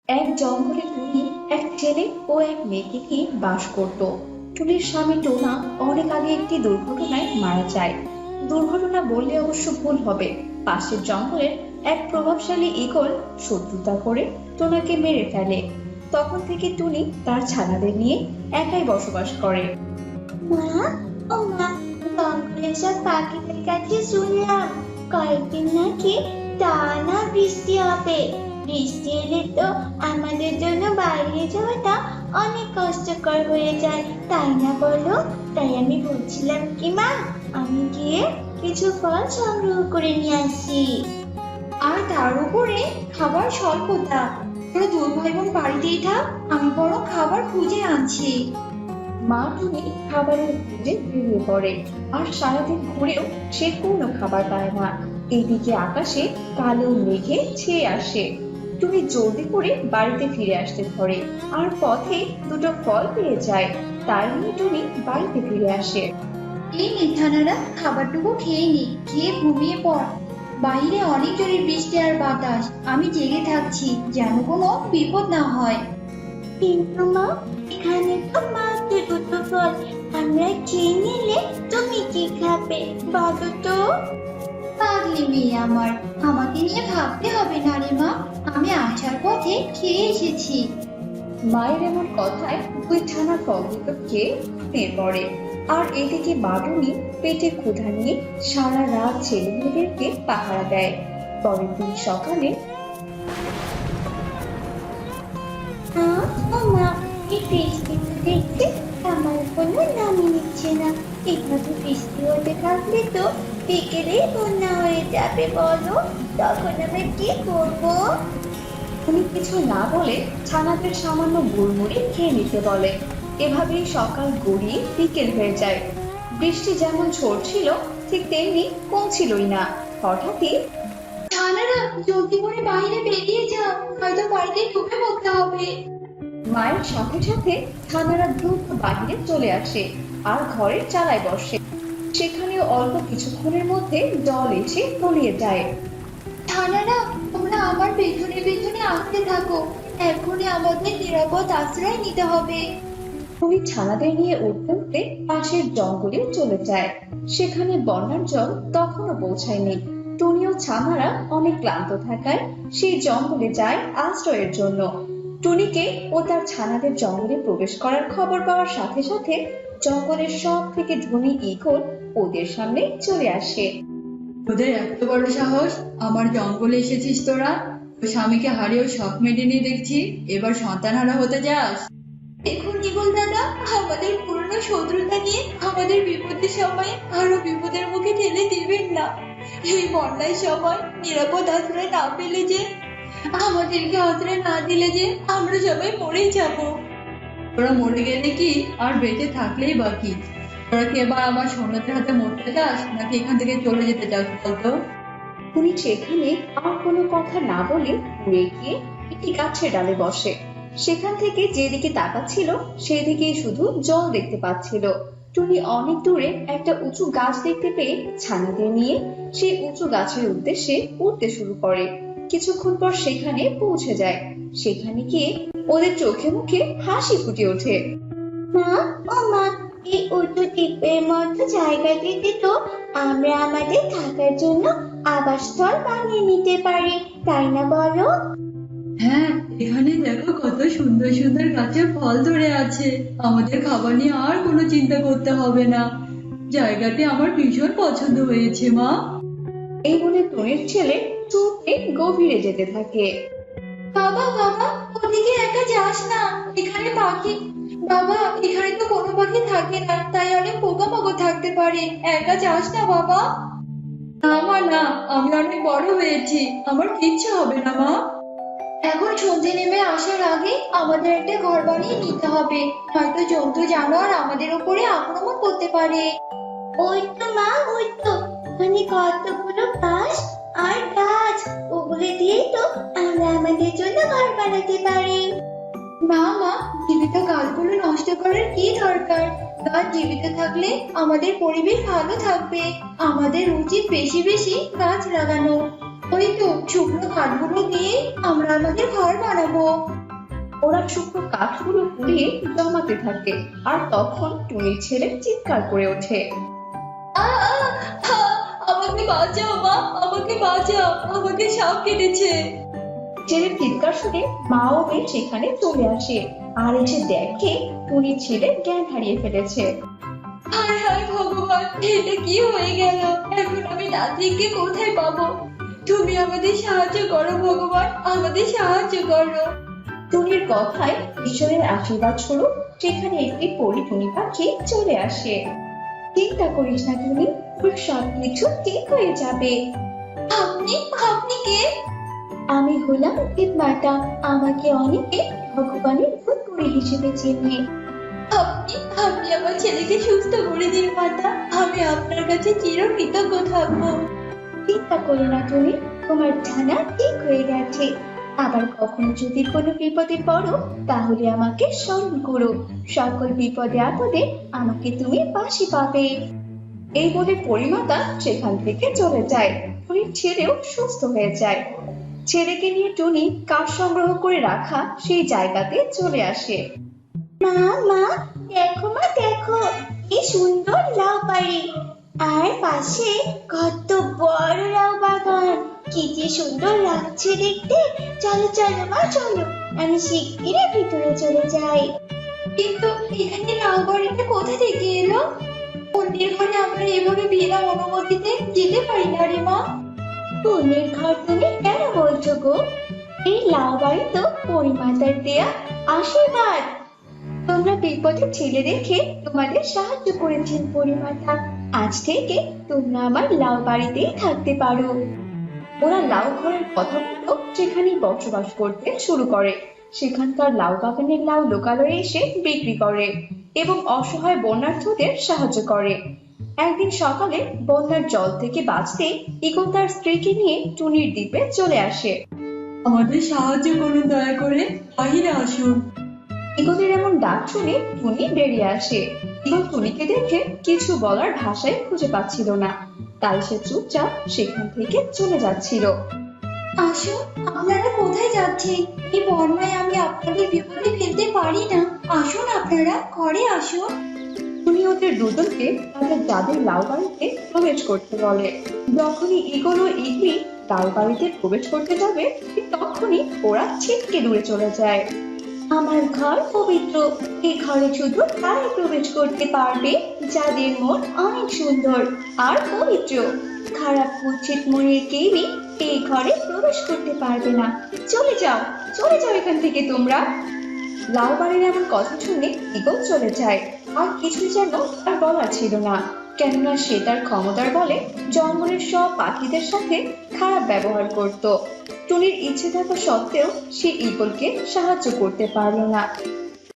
এক জঙ্গলে টুনি এক ছেলে ও এক মেয়েকে নিয়ে বাস করত। টুনির স্বামী টোনা অনেক আগে একটি দুর্ঘটনায় মারা যায়। দুর্ঘটনা বললে অবশ্য ভুল হবে। পাশের জঙ্গলের এক প্রভাবশালী ঈগল শত্রুতা করে টোনাকে মেরে ফেলে। তখন থেকে টুনি তার ছানাদের নিয়ে একাই বসবাস করে। মা, ও মা, জঙ্গলের সব পাখিদের কাছে শুনলাম কয়েকদিন নাকি টানা বৃষ্টি হবে। বৃষ্টি এলে তো আমাদের জন্য বাইরে যাওয়াটা অনেক কষ্টকর হয়ে যায়, তাই না বলো? তাই আমি বলছিলাম কি মা, আমি গিয়ে কিছু ফল সংগ্রহ করে নিয়ে আসি। আর তার উপরে খাবার স্বল্পতা। তোরা দুই ভাই বোন বাড়িতেই থাক, আমি বরং খাবার খুঁজে আনছি। মা টুনি খাবারের খোঁজে বেরিয়ে পড়ে, আর সারাদিন ঘুরেও সে কোনো খাবার পায় না। এদিকে আকাশে কালো মেঘে ছেয়ে আসে। টুনি জলদি করে বাড়িতে ফিরে আসতে ধরে, আর পথে দুটো ফল পেয়ে যায়। তাই নিয়ে টুনি বাড়িতে ফিরে আসে। এই নির্ধারণা খাবারটুকু খেয়ে নি, খেয়ে ঘুমিয়ে পড়। বাইরে অনেক জোরে বৃষ্টি আর বাতাস, আমি জেগে থাকছি যেন কোনো বিপদ না হয়। কিন্তু মা, এখানে তো মাত্র দুটো ফল, আমরা খেয়ে নিলে তুমি কি খাবে বলো তো? পাগলি মেয়ে আমার, আমাকে নিয়ে ভাবতে হবে না রে মা, আমি আসার পথে খেয়ে এসেছি। মায়ের এমন কথায় দুই ছানা ফল দুটো খেয়ে ঘুমিয়ে পড়ে। আর এদিকে বাটুনি পেটে ক্ষুধা নিয়ে সারা রাত ছেলে মেয়েদেরকে পাহারা দেয়। পরের দিন সকালে ও মা, এই বৃষ্টিটা দেখতে আমার কোনো নামই নিচ্ছে না। এভাবে বৃষ্টি হতে থাকলে তো বিকেলেই বন্যা হয়ে যাবে বলো, তখন আমরা কি করবো? উনি কিছু না বলে ছানাদের সামান্য গুড়মুড়ি খেয়ে নিতে বলে। এভাবেই সকাল গড়িয়ে বিকেল হয়ে যায়। বৃষ্টি যেমন ঝরছিল ঠিক তেমনি কমছিলই না। হঠাৎই ছানারা জলদি করে বাইরে বেরিয়ে যাও, হয়তো বাড়িতে ঢুকে পড়তে হবে। মায়ের সাথে সাথে ছানারা দ্রুত বাহিরে চলে আসে আর ঘরের চালায় বসে। সেখানেও অল্প কিছুক্ষণের মধ্যে জল এসে তলিয়ে যায়। ছানারা, তোমরা আমার পেছনে পেছনে আসতে থাকো, এখনই আমাদের নিরাপদ আশ্রয় নিতে হবে। টুনি ছানাদের নিয়ে উঠতে উঠতে পাশের জঙ্গলে চলে যায়। সেখানে বন্যার জল তখনও পৌঁছায়নি। টুনি ও ছানারা অনেক ক্লান্ত থাকায় সেই জঙ্গলে যায় আশ্রয়ের জন্য। টুনিকে ও তার ছানাদের জঙ্গলে প্রবেশ করার খবর পাওয়ার সাথে সাথে জঙ্গলের সব থেকে ধনী ঈগল ওদের সামনে চলে আসে। তোদের এত বড় সাহস, আমার জঙ্গলে এসেছিস তোরা? তোর স্বামীকে হারিয়েও শখ মেটেনি দেখছি, এবার সন্তানহারা হতে যাস? দেখুন নিগল দাদা, আমাদের পুরনো শত্রুতা নিয়ে আমাদের বিপদের সময় আরো বিপদের মুখে ঠেলে দিবেন না। এই বন্যার সময় নিরাপদ আশ্রয় না পেলে যে, আমাদেরকে আশ্রয় না দিলে যে আমরা সবাই মরেই যাব। তোরা মরে গেলে কি আর বেঁচে থাকলেই বাকি? তোরা কি এবার আমার সৈন্যদের হাতে মরতে চাস, নাকি এখান থেকে চলে যেতে চাস বলতো? টুনি সেখানে আর কোনো কথা না বলে উড়ে গিয়ে একটি গাছের ডালে বসে। সেখান থেকে যেদিকে তাকাচ্ছিল সেদিকেই শুধু জল দেখতে পাচ্ছিল। টুনি অনেক দূরে একটা উঁচু গাছ দেখতে পেয়ে ছানাদের নিয়ে সেই উঁচু গাছের উদ্দেশ্যে উঠতে শুরু করে। কিছুক্ষণ পর সেখানে পৌঁছে যায়। সেখানে গিয়ে ওদের চোখে মুখে হাসি ফুটে ওঠে। মা, ও মা, এই উঁচু দ্বীপের মতো জায়গাটিতে তো আমরা আমাদের থাকার জন্য আবাসস্থল বানিয়ে নিতে পারি, তাই না বলো? হ্যাঁ, এখানে দেখো কত সুন্দর সুন্দর গাছে ফল ধরে আছে, আমাদের খাবার নিয়ে আর কোনো চিন্তা করতে হবে না। জায়গাটি আমার ভীষণ পছন্দ হয়েছে মা। এই বলে টুনির ছেলে চুপে গভীরে যেতে থাকে। বাবা বাবা, ওদিকে একা যাস না, এখানে পাখি। বাবা, এখানে তো কোনো পাখি থাকে না, তাই অনেক পোকামাকড় থাকতে পারে, একা যাস না বাবা। না মা না, আমি অনেক বড় হয়েছি, আমার কিচ্ছু হবে না মা। এখন সন্ধে নেমে আসার আগে আমাদের একটা ঘর বানিয়ে নিতে হবে, নয়তো জন্তু জানোয়ার আমাদের উপরে আক্রমণ করতে পারে। ওই তো মা, ওই তো ওখানে কতগুলো বাঁশ আর গাছ, ওগুলো দিয়েই তো আমরা আমাদের জন্য ঘর বানাতে পারি। না মা, জীবিত গাছগুলো নষ্ট করার কি দরকার? গাছ জীবিত থাকলে আমাদের পরিবেশ ভালো থাকবে, আমাদের উচিত বেশি বেশি গাছ লাগানো। ওই তো শুকনো কাঠগুলো দিয়ে আমরা আমাদের ঘর বানাবো। ওরা শুকনো কাঠগুলো পুড়িয়ে জমাতে থাকে আর তখন টুনির ছেলে চিৎকার করে ওঠে। আমাকে বাঁচাও মা, আমাকে বাঁচাও, আমাকে সাপ কেটেছে। ছেলের চিৎকার শুনে মা ও মেয়ে সেখানে চলে আসে আর এসে দেখে টুনির ছেলে জ্ঞান হারিয়ে ফেলেছে। হায় হায় ভগবান, এটা কি হয়ে গেল? এখন আমি নাতিকে কোথায় পাবো? তুমি আমাদের সাহায্য করো ভগবান, আমাদের সাহায্য করো। টুনির কথায় ঈশ্বরের আশীর্বাদ স্বরূপ সেখানে একটি পরী টুনি পাখি চলে আসে। চিন্তা করিস না টুনি, তোর সবকিছু ঠিক হয়ে যাবে। আপনি আপনি কে? আমি হলাম দেবমাতা। আমাকে অনেকে ভগবানের ভূত পরী হিসেবে চেনে। আপনি আপনি আমার ছেলেকে সুস্থ করে দিন মাতা, আমি আপনার কাছে চিরকৃতজ্ঞ থাকবো। চিন্তা করো না তুমি, তোমার জানা ঠিক হয়ে গেছে। আবার কখনো যদি কোনো বিপদে পড়ো তাহলে আমাকে স্মরণ করো। সকল বিপদে আপদে আমাকে তুমি পাশে পাবে। এই বলে পরিমাতা সেখান থেকে চলে যায়। টুনির ছেলেও সুস্থ হয়ে যায়। ছেলেকে নিয়ে টুনি কাঠ সংগ্রহ করে রাখা সেই জায়গাতে চলে আসে। মা মা, দেখো মা দেখো, কি সুন্দর লাউ বাড়ি, আর পাশে কত বড় লাউ বাগান। কি যে সুন্দর লাগছে দেখতে। চলো চলো মা চলো, আমি শিগগিরই ভিতরে চলে যাই। কিন্তু এখানে লাউ বাড়িটা কোথা থেকে এলো? অন্যের ঘরে আমরা এভাবে বিনা অনুমতিতে যেতে পারি না রে মা। বোনের ঘর তুমি কেন বলছো গো? এই লাউ বাড়ি তো পরিমাতার দেয়া আশীর্বাদ। তোমরা বিপদে ছেলে দেখে তোমাদের সাহায্য করেছেন পরিমাতা। আজ থেকে তোমরা আমার লাউ বাড়িতেই থাকতে পারো। ওরা লাউ ঘরের কথা মতো সেখানেই বসবাস করতে শুরু করে। সেখানকার লাউ বাগানের লাউ লোকালয়ে এসে বিক্রি করে এবং অসহায় বন্যার্থদের সাহায্য করে। একদিন সকালে বন্যার জল থেকে বাঁচতে ইগল তার স্ত্রীকে নিয়ে টুনির দ্বীপে চলে আসে। আমাদের সাহায্য করুন, দয়া করে বাহিরে আসুন। ইগলের এমন ডাক শুনে টুনি বেরিয়ে আসে। ইগল টুনিকে দেখে কিছু বলার ভাষায় খুঁজে পাচ্ছিল না, তাই সে চুপচাপ সেখান থেকে চলে যাচ্ছিল। আসুন, আপনারা কোথায় যাচ্ছেন? এই বন্যায় আমি আপনাদের বিপদে ফেলতে পারি না। আসুন, আপনারা ঘরে আসুন। টুনি ওদের দুজনকে তাদের জাদুর লাউ বাড়িতে প্রবেশ করতে বলে। যখনই ইগল ও ইগলি লাউ বাড়িতে প্রবেশ করতে যাবে ঠিক তখনই ওরা ছিটকে দূরে চলে যায়। আমার ঘর পবিত্র। এই ঘরে শুধু তারাই প্রবেশ করতে পারবে যাদের মন অনেক সুন্দর আর পবিত্র। খারাপ কুৎসিত মনের কেউই এই ঘরে প্রবেশ করতে পারবে না। চলে যাও, চলে যাও এখান থেকে তোমরা। লাউ বাড়ির এমন কথা শুনে ইগল চলে যায়। আর কিছু যেন তার বলার ছিল না, কেননা সে তার ক্ষমতার বলে জঙ্গলের সব পাখিদের সাথে খারাপ ব্যবহার করত। টুনির ইচ্ছে থাকা সত্ত্বেও সে ইগলকে সাহায্য করতে পারল না।